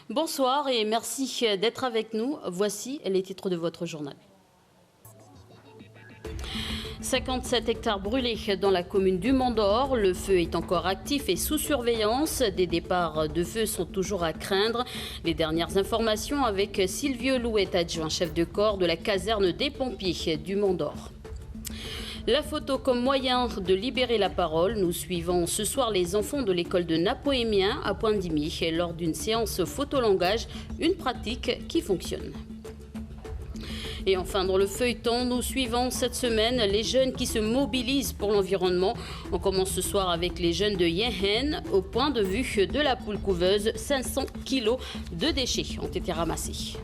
Bonsoir et merci d'être avec nous. Voici les titres de votre journal. 57 hectares brûlés dans la commune du Mont-d'Or. Le feu est encore actif et sous surveillance. Des départs de feu sont toujours à craindre. Les dernières informations avec Sylvio Louet, adjoint chef de corps de la caserne des pompiers du Mont-d'Or. La photo comme moyen de libérer la parole. Nous suivons ce soir les enfants de l'école de Napoémien à Pointe-Dimy lors d'une séance photolangage, une pratique qui fonctionne. Et enfin, dans le feuilleton, nous suivons cette semaine les jeunes qui se mobilisent pour l'environnement. On commence ce soir avec les jeunes de Yehen. Au point de vue de la poule couveuse, 500 kilos de déchets ont été ramassés.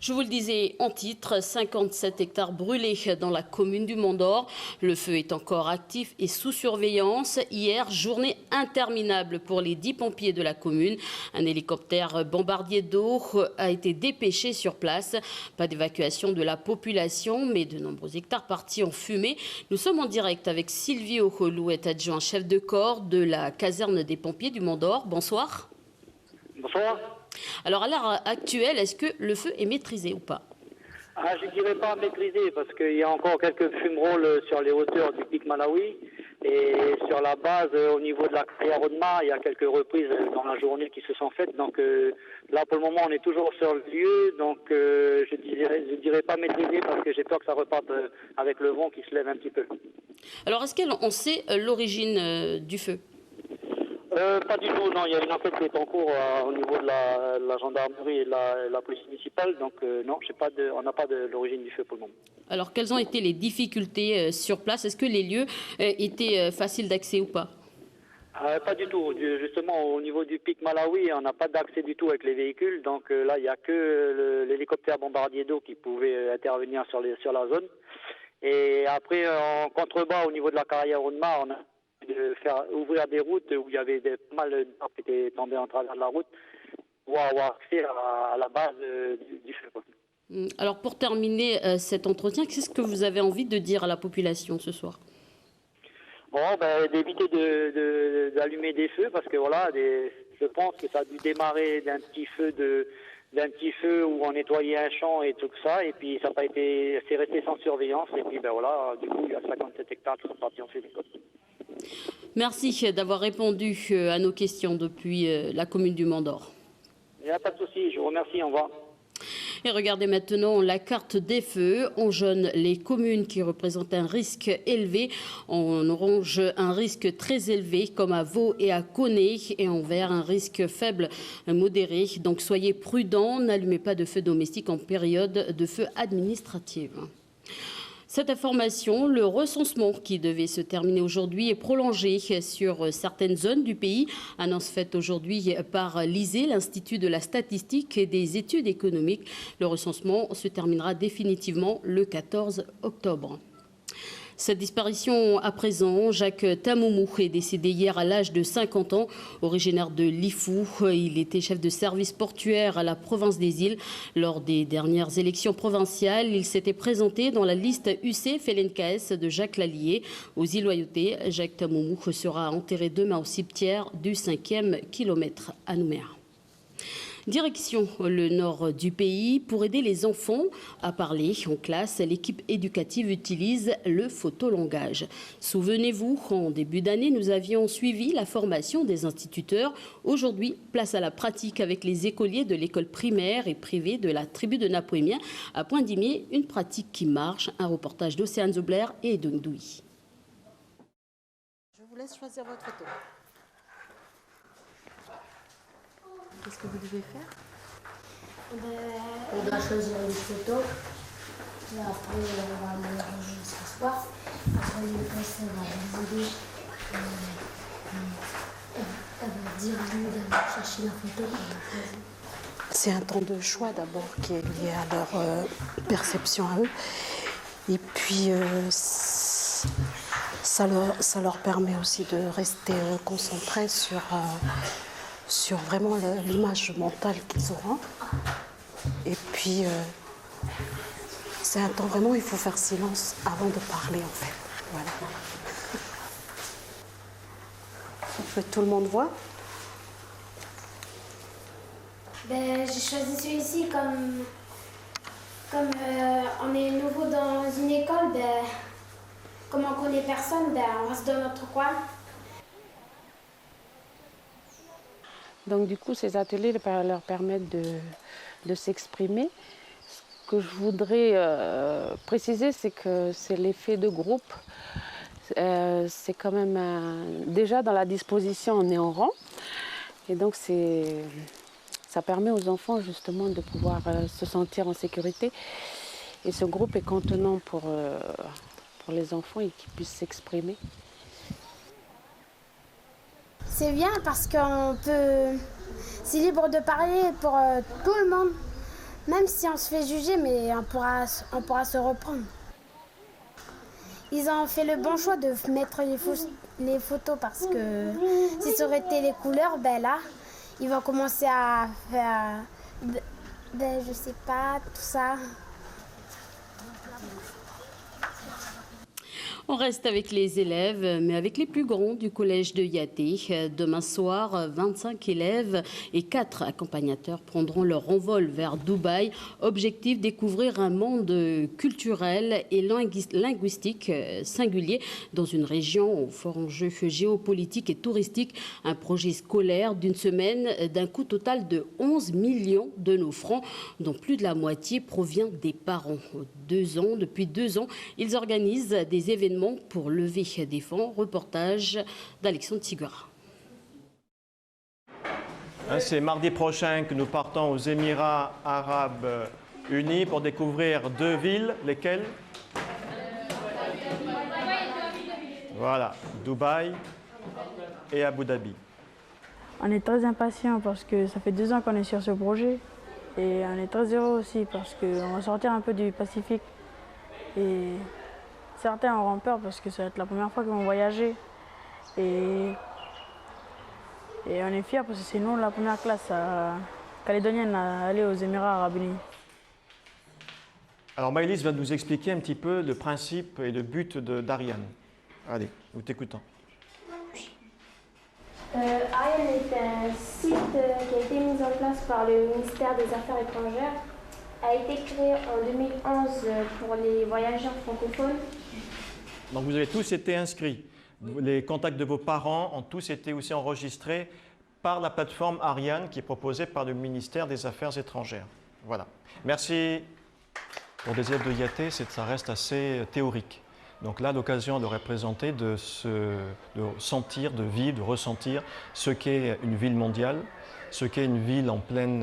Je vous le disais en titre, 57 hectares brûlés dans la commune du Mont-d'Or. Le feu est encore actif et sous surveillance. Hier, journée interminable pour les 10 pompiers de la commune. Un hélicoptère bombardier d'eau a été dépêché sur place. Pas d'évacuation de la population, mais de nombreux hectares partis en fumée. Nous sommes en direct avec Sylvio Louet, adjoint chef de corps de la caserne des pompiers du Mont-d'Or. Bonsoir. Bonsoir. Alors à l'heure actuelle, est-ce que le feu est maîtrisé ou pas? Je ne dirais pas maîtrisé parce qu'il y a encore quelques fumerolles sur les hauteurs du pic Malawi et sur la base au niveau de la carrière Audemars, il y a quelques reprises dans la journée qui se sont faites. Donc là pour le moment on est toujours sur le lieu, donc je dirais pas maîtrisé parce que j'ai peur que ça reparte avec le vent qui se lève un petit peu. Alors est-ce qu'on sait l'origine du feu? Pas du tout, non. Il y a une enquête qui est en cours au niveau de la gendarmerie et de la police municipale. Donc non, on n'a pas de l'origine du feu pour le moment. Alors quelles ont été les difficultés sur place? Est-ce que les lieux étaient faciles d'accès ou pas? Pas du tout. Justement, au niveau du pic Malawi, on n'a pas d'accès du tout avec les véhicules. Donc là, il n'y a que l'hélicoptère bombardier d'eau qui pouvait intervenir sur la zone. Et après, en contrebas, au niveau de la carrière Audemars, on a de faire ouvrir des routes où il y avait pas mal d'arbres qui étaient tombés en travers de la route pour avoir accès à la base du feu. Alors pour terminer cet entretien, qu'est-ce que vous avez envie de dire à la population ce soir? D'éviter d'allumer des feux parce que voilà, je pense que ça a dû démarrer d'un petit feu où on nettoyait un champ et tout ça, et puis ça n'a pas été, c'est resté sans surveillance, et puis du coup il y a 57 hectares qui sont partis en feu d'école. Merci d'avoir répondu à nos questions depuis la commune du Mont-d'Or. Il n'y a pas de souci, je vous remercie, au revoir. Et regardez maintenant la carte des feux. En jaune, les communes qui représentent un risque élevé. En orange, un risque très élevé comme à Vaud et à Coné. Et en vert, un risque faible, modéré. Donc soyez prudents, n'allumez pas de feu domestique en période de feu administrative. Cette information, le recensement qui devait se terminer aujourd'hui est prolongé sur certaines zones du pays. Annonce faite aujourd'hui par l'ISEE, l'Institut de la statistique et des études économiques. Le recensement se terminera définitivement le 14 octobre. Cette disparition à présent, Jacques Tamoumou est décédé hier à l'âge de 50 ans, originaire de Lifou. Il était chef de service portuaire à la province des Îles. Lors des dernières élections provinciales, il s'était présenté dans la liste UC-FLNKS de Jacques Lallier. Aux îles Loyauté, Jacques Tamoumou sera enterré demain au cimetière du 5e kilomètre à Nouméa. Direction le nord du pays. Pour aider les enfants à parler en classe, l'équipe éducative utilise le photolangage. Souvenez-vous, en début d'année, nous avions suivi la formation des instituteurs. Aujourd'hui, place à la pratique avec les écoliers de l'école primaire et privée de la tribu de Napoémien à Pointe-Dimy. Une pratique qui marche. Un reportage d'Océane Zoubler et Dongdoui. Je vous laisse choisir votre photo. Qu'est-ce que vous devez faire? On doit choisir les photos. Et après, on va les ranger ce soir. Après, le professeur va les aider. Elle va dire à nous d'aller chercher la photo. C'est un temps de choix d'abord qui est lié à leur perception à eux. Et puis, ça leur permet aussi de rester concentrés sur sur vraiment l'image mentale qu'ils auront. Et puis, c'est un temps vraiment où il faut faire silence avant de parler, en fait. Voilà. Que tout le monde voit. Ben, j'ai choisi celui-ci comme on est nouveau dans une école, ben, comme on connaît personne, ben, on reste dans notre coin. Donc du coup, ces ateliers leur permettent de s'exprimer. Ce que je voudrais préciser, c'est que c'est l'effet de groupe. C'est quand même déjà dans la disposition, on est en rang. Et donc ça permet aux enfants justement de pouvoir se sentir en sécurité. Et ce groupe est contenant pour les enfants et qu'ils puissent s'exprimer. C'est bien parce qu'on peut... C'est libre de parler pour tout le monde. Même si on se fait juger, mais on pourra se reprendre. Ils ont fait le bon choix de mettre les photos parce que si ça aurait été les couleurs, ben là, ils vont commencer à faire... Ben, je sais pas, tout ça. On reste avec les élèves, mais avec les plus grands du collège de Yaté. Demain soir, 25 élèves et 4 accompagnateurs prendront leur envol vers Dubaï. Objectif, découvrir un monde culturel et linguistique singulier dans une région au fort enjeu géopolitique et touristique. Un projet scolaire d'une semaine d'un coût total de 11 millions de nos francs, dont plus de la moitié provient des parents. Depuis 2 ans, ils organisent des événements pour lever des fonds. Reportage d'Alexandre Tigura. C'est mardi prochain que nous partons aux Émirats Arabes Unis pour découvrir 2 villes. Lesquelles? Voilà, Dubaï et Abu Dhabi. On est très impatients parce que ça fait 2 ans qu'on est sur ce projet. Et on est très heureux aussi parce qu'on va sortir un peu du Pacifique. Et certains auront peur parce que ça va être la première fois qu'ils vont voyager. Et on est fiers parce que c'est nous la première classe calédonienne à aller aux Émirats Arabes Unis. Alors Maëlys va nous expliquer un petit peu le principe et le but d'Ariane. Allez, nous t'écoutons. Ariane est un site qui a été mis en place par le ministère des Affaires étrangères. A été créé en 2011 pour les voyageurs francophones. Donc vous avez tous été inscrits. Les contacts de vos parents ont tous été aussi enregistrés par la plateforme Ariane qui est proposée par le ministère des Affaires étrangères. Voilà. Merci. Pour des élèves de Yaté, ça reste assez théorique. Donc là, l'occasion de représenter, de sentir, de vivre, de ressentir ce qu'est une ville mondiale, ce qu'est une ville en plein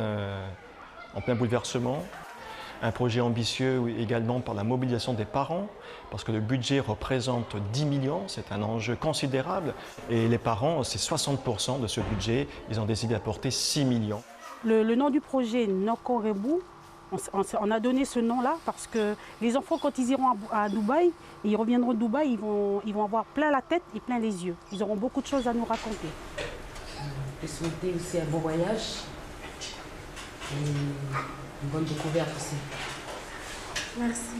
bouleversement. Un projet ambitieux également par la mobilisation des parents, parce que le budget représente 10 millions, c'est un enjeu considérable. Et les parents, c'est 60% de ce budget, ils ont décidé d'apporter 6 millions. Le nom du projet Nokorebu, on a donné ce nom-là parce que les enfants, quand ils iront à Dubaï, ils reviendront de Dubaï, ils vont avoir plein la tête et plein les yeux. Ils auront beaucoup de choses à nous raconter. Je peux souhaiter aussi un bon voyage et une bonne découverte aussi. Merci.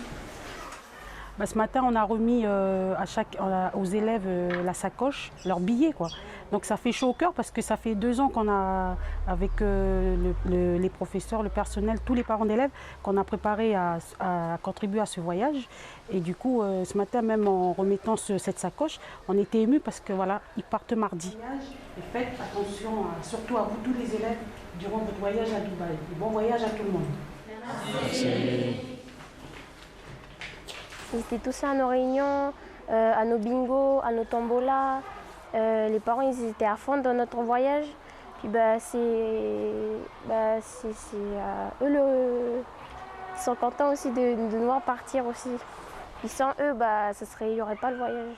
Ce matin, on a remis aux élèves la sacoche, leur billet, quoi. Donc ça fait chaud au cœur parce que ça fait 2 ans qu'on a, avec les professeurs, le personnel, tous les parents d'élèves, qu'on a préparé à contribuer à ce voyage. Et du coup, ce matin, même en remettant cette sacoche, on était émus parce que voilà, ils partent mardi. Et faites attention, surtout à vous tous les élèves, durant votre voyage à Dubaï. Et bon voyage à tout le monde. Merci. Ils étaient tous à nos réunions, à nos bingos, à nos tombolas. Les parents, ils étaient à fond dans notre voyage. Puis c'est eux, ils sont contents aussi de nous voir partir aussi. Puis sans eux, il n'y aurait pas le voyage.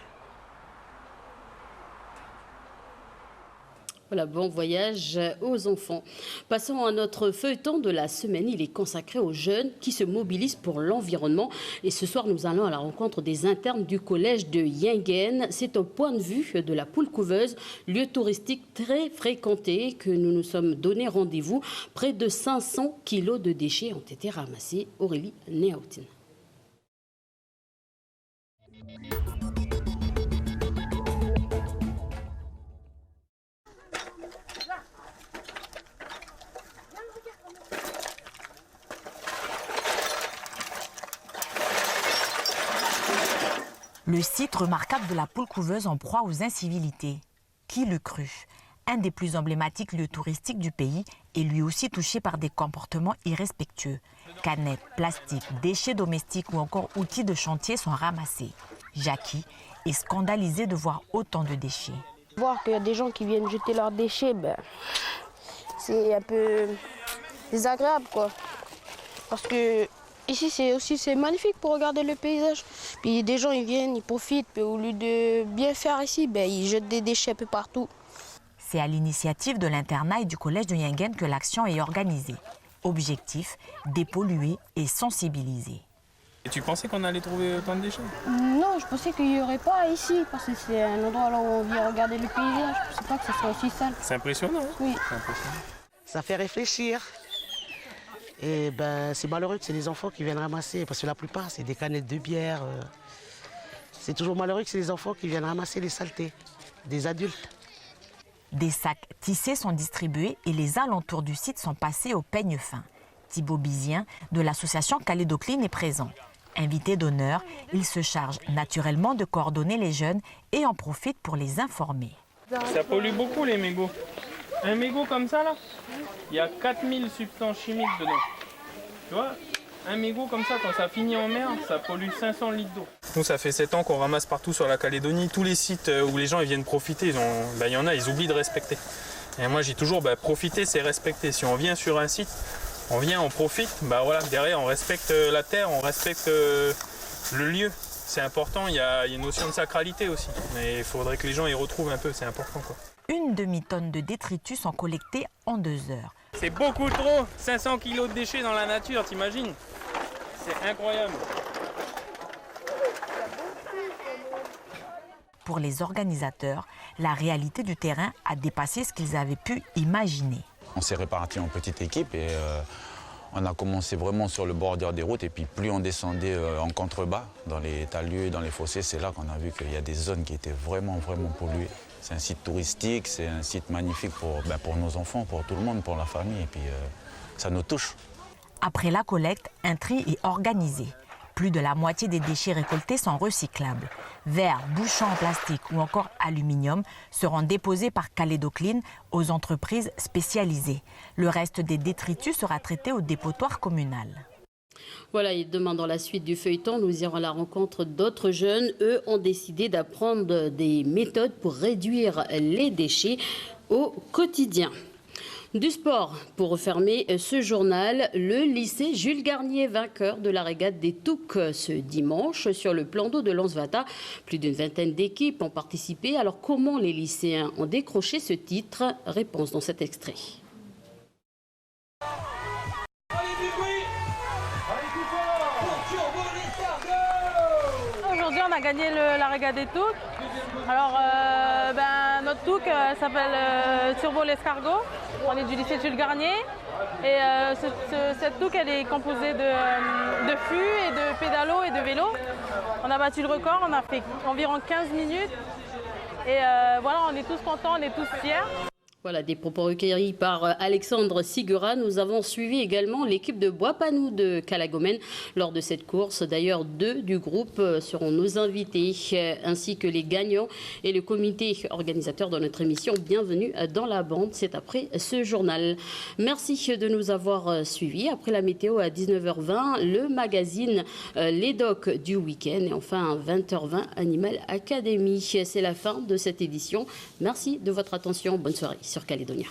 Voilà, bon voyage aux enfants. Passons à notre feuilleton de la semaine. Il est consacré aux jeunes qui se mobilisent pour l'environnement. Et ce soir, nous allons à la rencontre des internes du collège de Yingen. C'est au point de vue de la Poule Couveuse, lieu touristique très fréquenté, que nous nous sommes donné rendez-vous. Près de 500 kilos de déchets ont été ramassés. Aurélie Néautine. Le site remarquable de la Poule Couveuse en proie aux incivilités. Qui l'eût cru? Un des plus emblématiques lieux touristiques du pays est lui aussi touché par des comportements irrespectueux. Canettes, plastiques, déchets domestiques ou encore outils de chantier sont ramassés. Jackie est scandalisé de voir autant de déchets. Voir qu'il y a des gens qui viennent jeter leurs déchets, c'est un peu désagréable, quoi. Parce que ici, c'est magnifique pour regarder le paysage. Puis des gens, ils viennent, ils profitent. Puis au lieu de bien faire ici, ils jettent des déchets un peu partout. C'est à l'initiative de l'internat et du collège de Yingen que l'action est organisée. Objectif, dépolluer et sensibiliser. Et tu pensais qu'on allait trouver autant de déchets? Non, je pensais qu'il n'y aurait pas ici, parce que c'est un endroit là où on vient regarder le paysage. Je ne pensais pas que ce serait aussi sale. C'est impressionnant, hein? Oui. C'est impressionnant. Ça fait réfléchir. Et c'est malheureux que c'est les enfants qui viennent ramasser, parce que la plupart, c'est des canettes de bière. C'est toujours malheureux que c'est les enfants qui viennent ramasser les saletés, des adultes. Des sacs tissés sont distribués et les alentours du site sont passés au peigne fin. Thibaut Bizien de l'association Calédocline est présent. Invité d'honneur, il se charge naturellement de coordonner les jeunes et en profite pour les informer. Ça pollue beaucoup les mégots. Un mégot comme ça là, il y a 4000 substances chimiques dedans. Tu vois, un mégot comme ça, quand ça finit en mer, ça pollue 500 litres d'eau. Nous, ça fait 7 ans qu'on ramasse partout sur la Calédonie. Tous les sites où les gens ils viennent profiter, il y en a, ils oublient de respecter. Et moi, j'ai toujours, profiter, c'est respecter. Si on vient sur un site, on vient, on profite, voilà, derrière, on respecte la terre, on respecte le lieu. C'est important, il y a une notion de sacralité aussi. Mais il faudrait que les gens y retrouvent un peu, c'est important, quoi. Une demi-tonne de détritus sont collectés en 2 heures. C'est beaucoup trop, 500 kilos de déchets dans la nature, t'imagines? C'est incroyable. Pour les organisateurs, la réalité du terrain a dépassé ce qu'ils avaient pu imaginer. On s'est répartis en petites équipes et on a commencé vraiment sur le bordure des routes et puis plus on descendait en contrebas, dans les talus, dans les fossés, c'est là qu'on a vu qu'il y a des zones qui étaient vraiment polluées. C'est un site touristique, c'est un site magnifique pour nos enfants, pour tout le monde, pour la famille et puis ça nous touche. Après la collecte, un tri est organisé. Plus de la moitié des déchets récoltés sont recyclables. Verres, bouchons en plastique ou encore aluminium seront déposés par Calédocline aux entreprises spécialisées. Le reste des détritus sera traité au dépotoir communal. Voilà, et demain dans la suite du feuilleton, nous irons à la rencontre d'autres jeunes. Eux ont décidé d'apprendre des méthodes pour réduire les déchets au quotidien. Du sport, pour refermer ce journal, le lycée Jules Garnier, vainqueur de la régate des Touques ce dimanche sur le plan d'eau de Lansvata. Plus d'une vingtaine d'équipes ont participé. Alors comment les lycéens ont décroché ce titre? Réponse dans cet extrait. Aujourd'hui, on a gagné la régate des Touques. Alors, notre Touque s'appelle Turbo l'escargot. On est du lycée Jules Garnier. Et cette Touque, elle est composée de fûts et de pédalos et de vélos. On a battu le record, on a fait environ 15 minutes. Et voilà, on est tous contents, on est tous fiers. Voilà, des propos recueillis par Alexandre Sigura. Nous avons suivi également l'équipe de Bois-Panou de Calagomène lors de cette course. D'ailleurs, 2 du groupe seront nos invités, ainsi que les gagnants et le comité organisateur de notre émission. Bienvenue dans la bande, c'est après ce journal. Merci de nous avoir suivis. Après la météo à 19h20, le magazine Les Docs du week-end. Et enfin, à 20h20, Animal Academy. C'est la fin de cette édition. Merci de votre attention. Bonne soirée sur Calédonia.